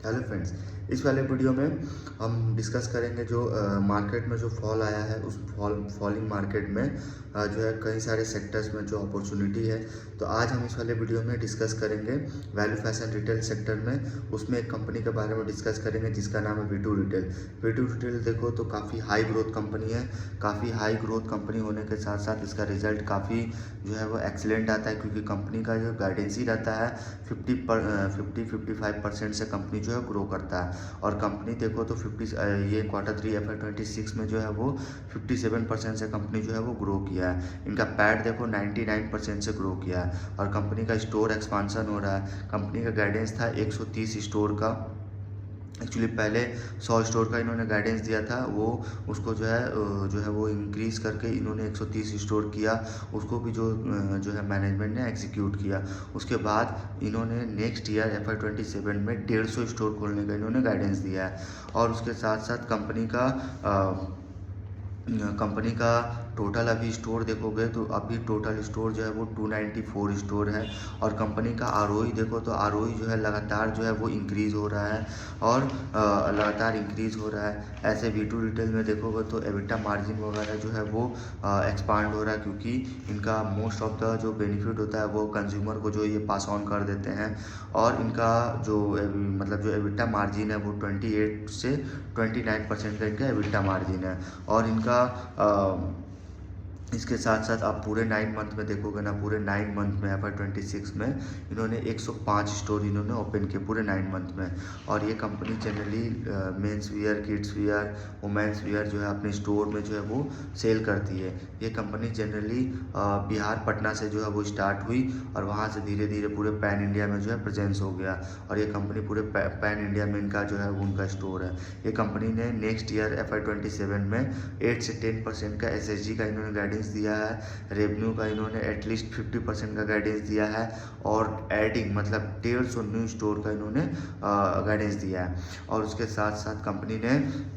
Hello friends, इस वाले video में हम डिस्कस करेंगे जो मार्केट में जो फॉल आया है उस फॉलिंग मार्केट में जो है कई सारे सेक्टर्स में जो अपॉर्चुनिटी है। तो आज हम इस वाले वीडियो में डिस्कस करेंगे वैल्यू फैशन रिटेल सेक्टर में। उसमें एक कंपनी के बारे में डिस्कस करेंगे जिसका नाम है V2 रिटेल। V2 रिटेल देखो तो काफ़ी हाई ग्रोथ कंपनी है। काफ़ी हाई ग्रोथ कंपनी होने के साथ साथ इसका रिजल्ट काफ़ी जो है वो एक्सीलेंट आता है, क्योंकि कंपनी का जो गाइडेंस ही रहता है 50-55% से कंपनी जो है ग्रो करता है। और कंपनी देखो तो 50 ये Q3 FY26 में जो है वो 57% से कंपनी जो है वो ग्रो किया है। इनका पैड देखो 99% से ग्रो किया है। और कंपनी का स्टोर एक्सपांसन हो रहा है। कंपनी का गाइडेंस था 130 स्टोर का। एक्चुअली पहले 100 स्टोर का इन्होंने गाइडेंस दिया था, वो उसको जो है वो इंक्रीज़ करके इन्होंने 130 स्टोर किया। उसको भी जो है मैनेजमेंट ने एग्जीक्यूट किया। उसके बाद इन्होंने नेक्स्ट ईयर FY27 में 150 स्टोर खोलने का इन्होंने गाइडेंस दिया है। और उसके साथ साथ कंपनी का टोटल अभी स्टोर देखोगे तो अभी टोटल स्टोर जो है वो 294 स्टोर है। और कंपनी का ROE देखो तो ROE जो है लगातार जो है वो इंक्रीज़ हो रहा है और लगातार इंक्रीज़ हो रहा है। ऐसे V2 रिटेल में देखोगे तो एबिटा मार्जिन वगैरह जो है वो एक्सपांड हो रहा है, क्योंकि इनका मोस्ट ऑफ द जो बेनिफिट होता है वो कंज्यूमर को जो ये पास ऑन कर देते हैं। और इनका जो मतलब जो एबिटा मार्जिन है वो 28 से 29% का इनका एबिटा मार्जिन है। और इनका इसके साथ साथ आप पूरे 9 मंथ में देखोगे ना, पूरे 9 मंथ में FY26 में इन्होंने 105 स्टोर इन्होंने ओपन किए पूरे 9 मंथ में। और ये company generally men's wear, kids wear, women's wear जो है अपने स्टोर में जो है वो सेल करती है। ये कंपनी जनरली बिहार पटना से जो है वो स्टार्ट हुई और वहाँ से धीरे धीरे पूरे पैन इंडिया में जो है प्रेजेंस हो गया। और ये कंपनी पूरे पैन इंडिया में इनका जो है वो उनका स्टोर है। ये कंपनी ने नेक्स्ट ईयर FY27 में 8 से 10% का SSG का इन्होंने गाइडेंस दिया है। रेवेन्यू का इन्होंने एटलीस्ट 50% का गाइडेंस दिया है। और एडिंग मतलब 150 न्यू स्टोर का इन्होंने गाइडेंस दिया है। और उसके साथ साथ कंपनी ने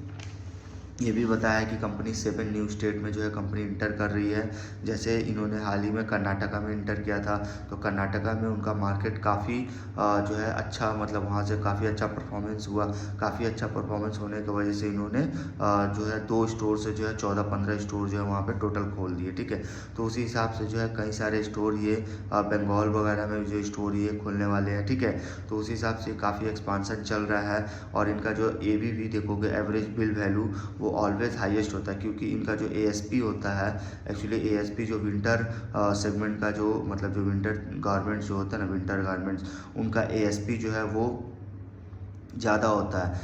ये भी बताया है कि कंपनी 7 न्यू स्टेट में जो है कंपनी इंटर कर रही है। जैसे इन्होंने हाल ही में कर्नाटका में इंटर किया था, तो कर्नाटका में उनका मार्केट काफ़ी जो है अच्छा, मतलब वहाँ से काफ़ी अच्छा परफॉर्मेंस हुआ। काफ़ी अच्छा परफॉर्मेंस होने की वजह से इन्होंने जो है 2 स्टोर से जो है 14-15 स्टोर जो है वहाँ पे टोटल खोल दिए। ठीक है, तो उसी हिसाब से जो है कई सारे स्टोर ये बंगाल वगैरह में जो स्टोर ये खोलने वाले हैं। ठीक है, तो उसी हिसाब से काफ़ी एक्सपांसन चल रहा है। और इनका जो ABV देखोगे, एवरेज बिल वैल्यू, वो ऑलवेज हाईएस्ट होता है, क्योंकि इनका जो ASP होता है, एक्चुअली ASP जो विंटर सेगमेंट का जो मतलब जो विंटर गारमेंट्स जो होता है ना, विंटर गारमेंट्स, उनका ASP जो है वो ज़्यादा होता है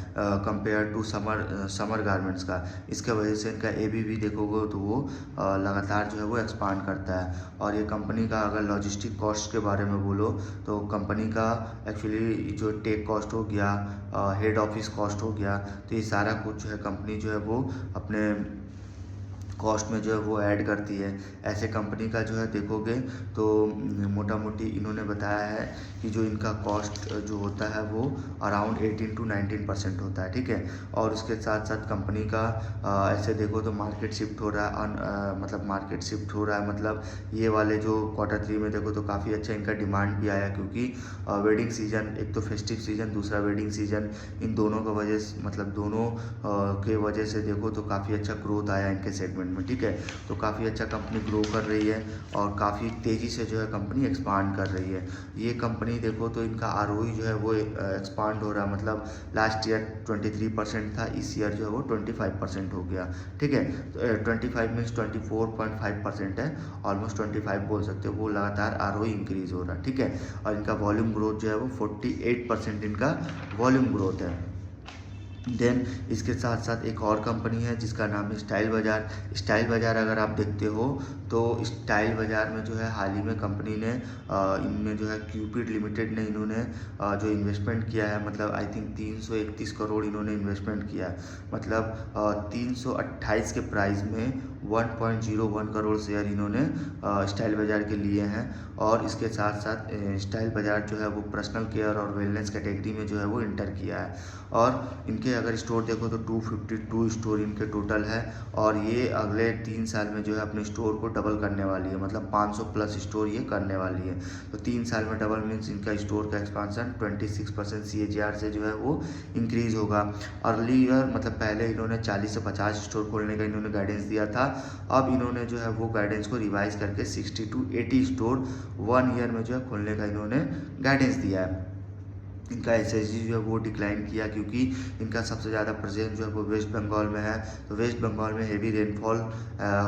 कंपेयर टू समर गारमेंट्स का। इसके वजह से इनका ABV देखोगे तो वो लगातार जो है वो एक्सपांड करता है। और ये कंपनी का अगर लॉजिस्टिक कॉस्ट के बारे में बोलो तो कंपनी का एक्चुअली जो टेक कॉस्ट हो गया, हेड ऑफिस कॉस्ट हो गया, तो ये सारा कुछ जो है कंपनी जो है वो अपने कॉस्ट में जो है वो ऐड करती है। ऐसे कंपनी का जो है देखोगे तो मोटा मोटी इन्होंने बताया है कि जो इनका कॉस्ट जो होता है वो अराउंड 18 to 19% होता है। ठीक है, और उसके साथ साथ कंपनी का ऐसे देखो तो मार्केट शिफ्ट हो रहा है, मतलब मार्केट शिफ्ट हो रहा है, मतलब ये वाले जो Q3 में देखो तो काफ़ी अच्छा इनका डिमांड भी आया, क्योंकि वेडिंग सीजन, एक तो फेस्टिव सीजन, दूसरा वेडिंग सीजन, इन दोनों का वजह से मतलब दोनों के वजह से देखो तो काफ़ी अच्छा ग्रोथ आया इनके सेगमेंट में। ठीक है, तो काफ़ी अच्छा कंपनी ग्रो कर रही है और काफ़ी तेज़ी से जो है कंपनी एक्सपांड कर रही है। ये कंपनी देखो तो इनका ROE जो है वो एक्सपांड हो रहा है, मतलब लास्ट ईयर 23% था, इस ईयर जो है वो 25% हो गया। ठीक है, तो 25 मीन्स 24.5% है, ऑलमोस्ट 25 बोल सकते हो। वो लगातार ROE इंक्रीज हो रहा है। ठीक है, और इनका वॉल्यूम ग्रोथ जो है वो 48% इनका वॉल्यूम ग्रोथ है। देन इसके साथ साथ एक और कंपनी है जिसका नाम है स्टाइल बाज़ार। स्टाइल बाज़ार अगर आप देखते हो तो स्टाइल बाज़ार में जो है हाल ही में कंपनी ने इनमें जो है क्यूपिड लिमिटेड ने इन्होंने जो इन्वेस्टमेंट किया है, मतलब आई थिंक 331 करोड़ इन्होंने इन्वेस्टमेंट किया है। मतलब 328 के प्राइस में 1.01 करोड़ शेयर इन्होंने स्टाइल बाज़ार के लिए हैं। और इसके साथ साथ स्टाइल बाज़ार जो है वो पर्सनल केयर और वेलनेस कैटेगरी में जो है वो इंटर किया है। और इनके अगर स्टोर देखो तो 252 स्टोर इनके टोटल है, और ये अगले 3 साल में जो है अपने स्टोर को डबल करने वाली है, मतलब 500 प्लस स्टोर ये करने वाली है। तो 3 साल में डबल मीन्स इनका स्टोर का एक्सपांसन 26% CAGR से जो है वो इंक्रीज़ होगा। अर्ली ईयर मतलब पहले इन्होंने 40 से 50 स्टोर खोलने का इन्होंने गाइडेंस दिया था, अब इन्होंने जो है वो गाइडेंस को रिवाइज करके 60 to 80 स्टोर 1 ईयर में जो है खोलने का इन्होंने गाइडेंस दिया है। इनका SSG जो है वो डिक्लाइन किया क्योंकि इनका सबसे ज़्यादा प्रेजेंस जो है वो वेस्ट बंगाल में है। तो वेस्ट बंगाल में हेवी रेनफॉल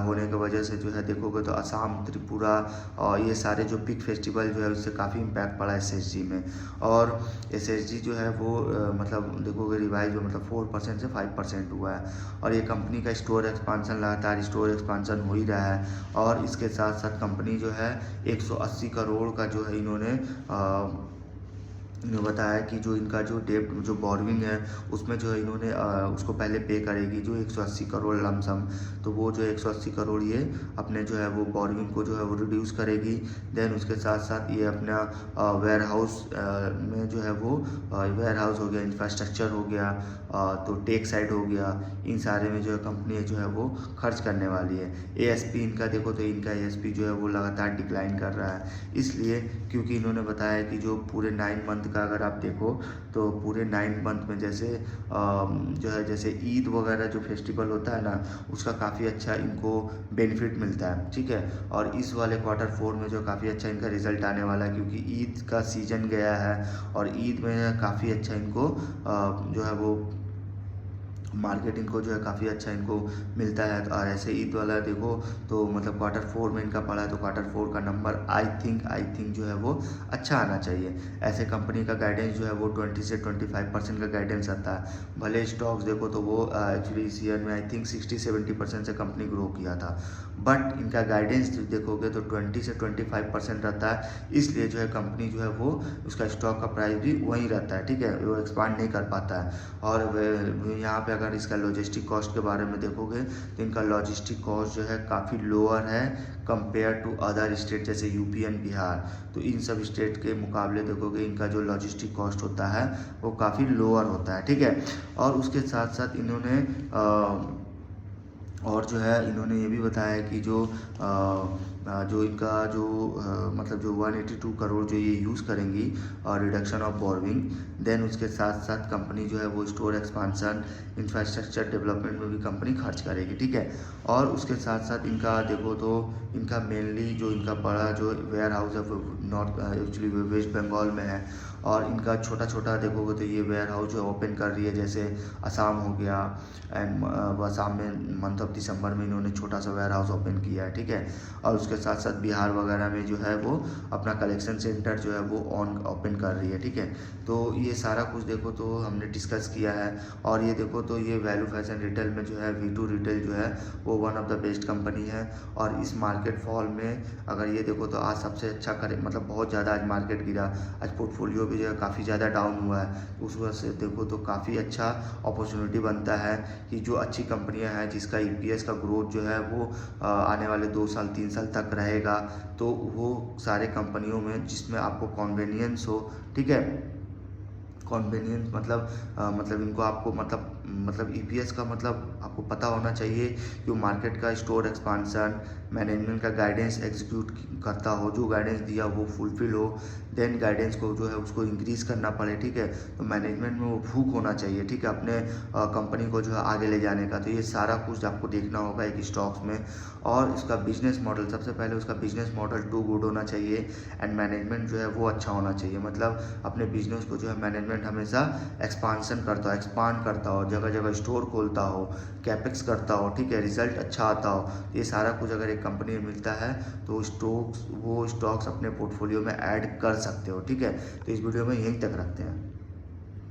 होने की वजह से जो है देखोगे तो असम, त्रिपुरा और ये सारे जो पिक फेस्टिवल जो है उससे काफ़ी इम्पैक्ट पड़ा SSG में। और SSG जो है वो मतलब देखोगे रिवाइज मतलब 4% से 5% हुआ है। और ये कंपनी का स्टोर एक्सपांसन लगातार स्टोर एक्सपांसन हो ही रहा है। और इसके साथ साथ कंपनी जो है 180 करोड़ का जो है इन्होंने बताया कि जो इनका जो डेब्ट जो बोरविंग है उसमें जो है इन्होंने उसको पहले पे करेगी जो 180 करोड़ लमसम। तो वो जो 180 करोड़ ये अपने जो है वो बोरविंग को जो है वो रिड्यूस करेगी। देन उसके साथ साथ ये अपना वेयर हाउस में जो है वो वेयर हाउस हो गया, इंफ्रास्ट्रक्चर हो गया, तो टेक साइड हो गया, इन सारे में जो है कंपनी जो है वो खर्च करने वाली है। ASP इनका देखो तो इनका ASP जो है वो लगातार डिक्लाइन कर रहा है, इसलिए क्योंकि इन्होंने बताया कि जो पूरे 9 मंथ का अगर आप देखो तो पूरे 9 मंथ में जैसे जो है जैसे ईद वगैरह जो फेस्टिवल होता है ना उसका काफ़ी अच्छा इनको बेनिफिट मिलता है, ठीक है। और इस वाले Q4 में जो काफ़ी अच्छा इनका रिजल्ट आने वाला है क्योंकि ईद का सीजन गया है और ईद में काफ़ी अच्छा इनको जो है वो मार्केटिंग को जो है काफ़ी अच्छा इनको मिलता है। और ऐसे ईद वाला देखो तो मतलब Q4 में इनका पड़ा है तो Q4 का नंबर आई थिंक जो है वो अच्छा आना चाहिए। ऐसे कंपनी का गाइडेंस जो है वो 20 से 25% का गाइडेंस आता है। भले स्टॉक्स देखो तो वो एक्चुअली इस ईयर में आई थिंक 60-70% से कंपनी ग्रो किया था, बट इनका गाइडेंस देखोगे तो 20 से 25% रहता है, इसलिए जो है कंपनी जो है वो उसका स्टॉक का प्राइस भी वहीं रहता है, ठीक है, वो एक्सपांड नहीं कर पाता है। और यहाँ पे अगर इसका लॉजिस्टिक कॉस्ट के बारे में देखोगे तो इनका लॉजिस्टिक कॉस्ट जो है काफ़ी लोअर है कंपेयर टू अदर स्टेट जैसे यूपी एंड बिहार। तो इन सब स्टेट के मुकाबले देखोगे इनका जो लॉजिस्टिक कॉस्ट होता है वो काफ़ी लोअर होता है, ठीक है। और उसके साथ साथ इन्होंने और जो है इन्होंने ये भी बताया कि जो इनका जो मतलब जो 182 करोड़ जो ये यूज़ करेंगी और रिडक्शन ऑफ बोरविंग, देन उसके साथ साथ कंपनी जो है वो स्टोर एक्सपांसन, इंफ्रास्ट्रक्चर डेवलपमेंट में भी कंपनी खर्च करेगी, ठीक है। और उसके साथ साथ इनका देखो तो इनका मेनली जो इनका बड़ा जो वेयर हाउस है वो नॉर्थ एक्चुअली वेस्ट बंगाल में है। और इनका छोटा छोटा देखोगे तो ये वेयर हाउस जो ओपन कर रही है जैसे असम हो गया, एंड असम में मंथ ऑफ दिसंबर में इन्होंने छोटा सा वेयर हाउस ओपन किया है, ठीक है। और उसके साथ साथ बिहार वगैरह में जो है वो अपना कलेक्शन सेंटर जो है वो ओपन कर रही है, ठीक है। तो ये सारा कुछ देखो तो हमने डिस्कस किया है। और ये देखो तो ये वैल्यू फैशन रिटेल में जो है V2 रिटेल जो है वो one of the best company है। और इस मार्केट फॉल में अगर ये देखो तो आज सबसे अच्छा करे मतलब बहुत ज़्यादा आज मार्केट गिरा, आज पोर्टफोलियो भी जो है काफ़ी ज़्यादा डाउन हुआ है। उस वजह से देखो तो काफ़ी अच्छा अपॉर्चुनिटी बनता है कि जो अच्छी कंपनियां हैं जिसका EPS का ग्रोथ जो है वो आने वाले 2 साल 3 साल तक रहेगा, तो वो सारे कंपनियों में जिसमें आपको कन्वीनियंस हो, ठीक है। कन्वीनियंस मतलब इनको आपको मतलब EPS का मतलब आपको पता होना चाहिए कि वो मार्केट का स्टोर एक्सपांसन, मैनेजमेंट का गाइडेंस एग्जीक्यूट करता हो, जो गाइडेंस दिया वो फुलफिल हो, देन गाइडेंस को जो है उसको इंक्रीज़ करना पड़े, ठीक है। तो मैनेजमेंट में वो भूख होना चाहिए, ठीक है, अपने कंपनी को जो है आगे ले जाने का। तो ये सारा कुछ आपको देखना होगा एक स्टॉक्स में। और इसका बिजनेस मॉडल सबसे पहले उसका बिजनेस मॉडल टू गुड होना चाहिए, एंड मैनेजमेंट जो है वो अच्छा होना चाहिए। मतलब अपने बिजनेस को जो है मैनेजमेंट हमेशा एक्सपांसन करता हो, एक्सपांड करता हो, जगह जगह स्टोर खोलता हो, कैपेक्स करता हो, ठीक है, रिजल्ट अच्छा आता हो। ये सारा कुछ अगर एक कंपनी में मिलता है तो वो स्टॉक्स अपने पोर्टफोलियो में ऐड कर सकते हो, ठीक है। तो इस वीडियो में यहीं तक रखते हैं।